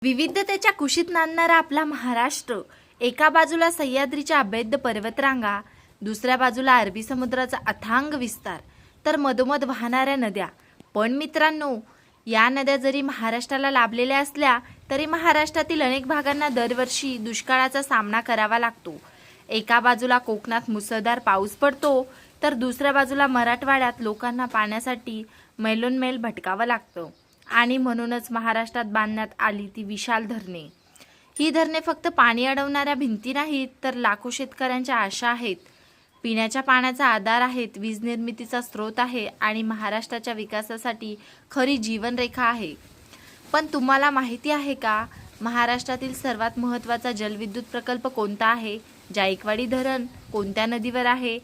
विविधतेच्या कुशीत नांदणारा आपला महाराष्ट्र, एका बाजूला सह्याद्रीच्या अभेद्य पर्वतरांगा, दुसऱ्या बाजूला अरबी समुद्राचा अथांग विस्तार, तर मधोमध वाहणाऱ्या नद्या. पण मित्रांनो, या नद्या जरी महाराष्ट्राला लाभलेल्या असल्या तरी महाराष्ट्रातील अनेक भागांना दरवर्षी दुष्काळाचा सामना करावा लागतो. एका बाजूला कोकणात मुसळधार पाऊस पडतो, तर दुसऱ्या बाजूला मराठवाड्यात लोकांना पाण्यासाठी मैलोनमैल भटकावं लागतं. आणि म्हणूनच महाराष्ट्रात बांधण्यात आली ती विशाल धरणे. ही धरणे फक्त पाणी अडवणाऱ्या भिंती नाहीत, तर लाखो शेतकऱ्यांच्या आशा आहेत, पिण्याच्या पाण्याचा आधार आहेत, वीज निर्मितीचा स्रोत आहे आणि महाराष्ट्राच्या विकासासाठी खरी जीवनरेखा आहे. पण तुम्हाला माहिती आहे का, महाराष्ट्रातील सर्वात महत्त्वाचा जलविद्युत प्रकल्प कोणता आहे? जायकवाडी धरण कोणत्या नदीवर आहे?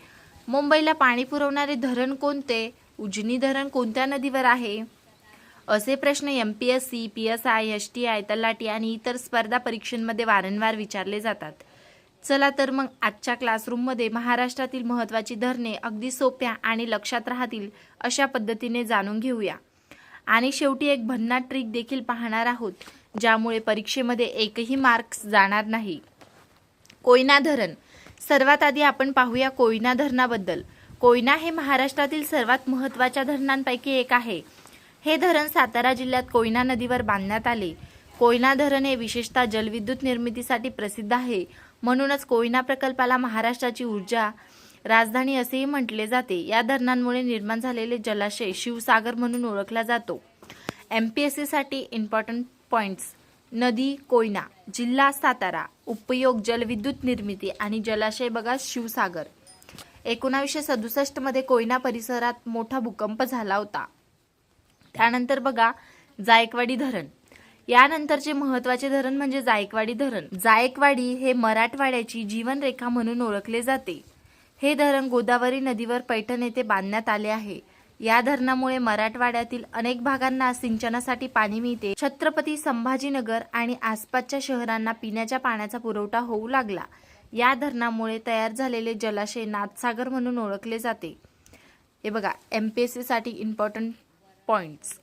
मुंबईला पाणी पुरवणारे धरण कोणते? उजनी धरण कोणत्या नदीवर आहे? असे प्रश्न MPSC, PSI, STI, तलाठी आणि इतर स्पर्धा परीक्षांमध्ये वारंवार विचारले जातात. चला तर मग आजच्या क्लासरूममध्ये महाराष्ट्रातील महत्त्वाची धरणे अगदी सोप्या आणि लक्षात राहतील अशा पद्धतीने जाणून घेऊया. आणि शेवटी एक भन्नाट ट्रिक देखील पाहणार आहोत, ज्यामुळे परीक्षेमध्ये एकही मार्क्स जाणार नाही. कोयना धरण. सर्वात आधी आपण पाहूया कोयना धरणाबद्दल. कोयना हे महाराष्ट्रातील सर्वात महत्त्वाच्या धरणांपैकी एक आहे. हे धरण सातारा जिल्ह्यात कोयना नदीवर बांधण्यात आले. कोयना धरण हे विशेषतः जलविद्युत निर्मितीसाठी प्रसिद्ध आहे. म्हणूनच कोयना प्रकल्पाला महाराष्ट्राची ऊर्जा राजधानी असेही म्हटले जाते. या धरणांमुळे निर्माण झालेले जलाशय शिवसागर म्हणून ओळखला जातो. MPSC साठी इम्पॉर्टंट पॉइंट्स. नदी कोयना, जिल्हा सातारा, उपयोग जलविद्युत निर्मिती आणि जलाशय बघा शिवसागर. 1967 मध्ये कोयना परिसरात मोठा भूकंप झाला होता. त्यानंतर बघा जायकवाडी धरण. यानंतरचे महत्त्वाचे धरण म्हणजे जायकवाडी धरण. जायकवाडी हे मराठवाड्याची जीवनरेखा म्हणून ओळखले जाते. हे धरण गोदावरी नदीवर पैठण येथे बांधण्यात आले आहे. या धरणामुळे मराठवाड्यातील अनेक भागांना सिंचनासाठी पाणी मिळते. छत्रपती संभाजीनगर आणि आसपासच्या शहरांना पिण्याच्या पाण्याचा पुरवठा होऊ लागला. या धरणामुळे तयार झालेले जलाशय नाथसागर म्हणून ओळखले जाते. हे बघा MPSC साठी इम्पॉर्टंट पॉइंट्स.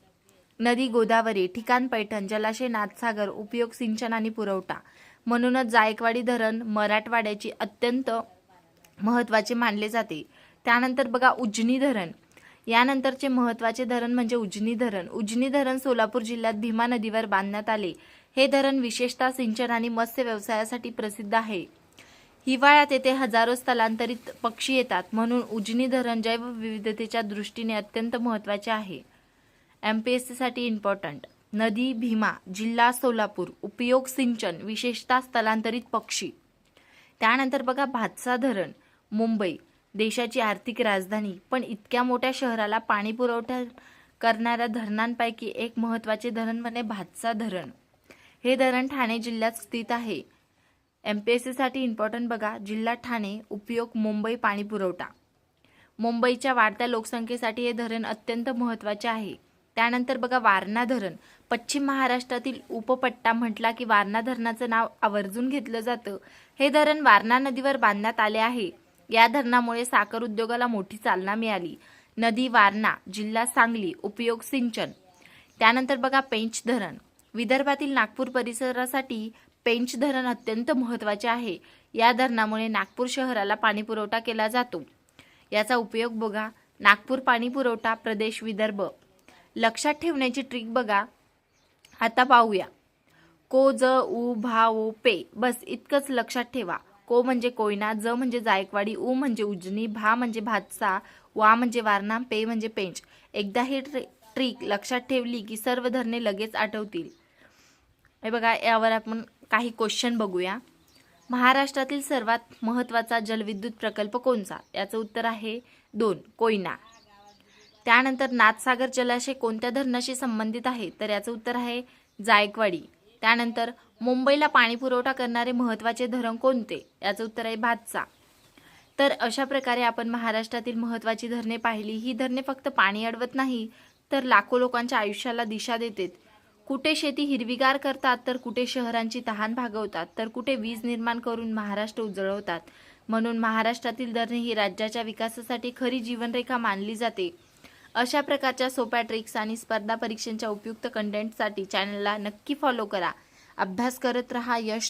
नदी गोदावरी, ठिकाण पैठण, जलाशय नाथसागर, उपयोग सिंचन आणि पुरवठा. म्हणूनच जायकवाडी धरण मराठवाड्याची अत्यंत महत्त्वाचे मानले जाते. त्यानंतर बघा उजनी धरण. यानंतरचे महत्त्वाचे धरण म्हणजे उजनी धरण. उजनी धरण सोलापूर जिल्ह्यात भीमा नदीवर बांधण्यात आले. हे धरण विशेषतः सिंचन आणि मत्स्य व्यवसायासाठी प्रसिद्ध आहे. हिवाळ्यात येथे हजारो स्थलांतरित पक्षी येतात, म्हणून उजनी धरण जैवविविधतेच्या दृष्टीने अत्यंत महत्त्वाचे आहे. MPSC साठी इम्पॉर्टंट. नदी भीमा, जिल्हा सोलापूर, उपयोग सिंचन, विशेषतः स्थलांतरित पक्षी. त्यानंतर बघा भातसा धरण. मुंबई देशाची आर्थिक राजधानी, पण इतक्या मोठ्या शहराला पाणी पुरवठा करणाऱ्या धरणांपैकी एक महत्त्वाचे धरण म्हणजे भातसा धरण. हे धरण ठाणे जिल्ह्यात स्थित आहे. MPSC साठी इम्पॉर्टंट बघा जिल्हा ठाणे, उपयोग मुंबई पाणी पुरवठा. मुंबईच्या वाढत्या लोकसंख्येसाठी हे धरण अत्यंत महत्त्वाचे आहे. त्यानंतर बघा वारणा धरण. पश्चिम महाराष्ट्रातील उपपट्टा म्हटला की वारणा धरणाचं नाव आवर्जून घेतलं जातं. हे धरण वारणा नदीवर बांधण्यात आले आहे. या धरणामुळे साखर उद्योगाला मोठी चालना मिळाली. नदी वारणा, जिल्हा सांगली, उपयोग सिंचन. त्यानंतर बघा पेंच धरण. विदर्भातील नागपूर परिसरासाठी पेंच धरण अत्यंत महत्त्वाचे आहे. या धरणामुळे नागपूर शहराला पाणी पुरवठा केला जातो. याचा उपयोग बघा नागपूर पाणी पुरवठा प्रदेश विदर्भ. लक्षात ठेवण्याची ट्रिक बघा. आता पाहूया. को, ज, उ, भा, ओ, पे. बस इतकंच लक्षात ठेवा. को म्हणजे कोयना, ज म्हणजे जायकवाडी, उ म्हणजे उजनी, भा म्हणजे भातसा, वा म्हणजे वारणा, पे म्हणजे पेंच. एकदा ही ट्रिक लक्षात ठेवली की सर्व धरणे लगेच आठवतील. हे बघा यावर आपण काही क्वेश्चन बघूया. महाराष्ट्रातील सर्वात महत्त्वाचा जलविद्युत प्रकल्प कोणता? याचं उत्तर आहे 2 कोयना. त्यानंतर नाथसागर जलाशय कोणत्या धरणाशी संबंधित आहे? तर याचं उत्तर आहे जायकवाडी. त्यानंतर मुंबईला पाणी पुरवठा करणारे महत्त्वाचे धरण कोणते? याचं उत्तर आहे भातसा. तर अशा प्रकारे आपण महाराष्ट्रातील महत्त्वाची धरणे पाहिली. ही धरणे फक्त पाणी अडवत नाही, तर लाखो लोकांच्या आयुष्याला दिशा देतात. कुठे शेती हिरवीगार करतात, तर कुठे शहरांची तहान भागवतात, तर कुठे वीज निर्माण करून महाराष्ट्र उजळवतात. म्हणून महाराष्ट्रातील धरणे ही राज्याच्या विकासासाठी खरी जीवनरेखा मानली जाते. अशा प्रकारच्या सोप्या ट्रिक्स आणि स्पर्धा परीक्षांच्या उपयुक्त कंटेंटसाठी चॅनलला नक्की फॉलो करा अभ्यास करत रहा, यश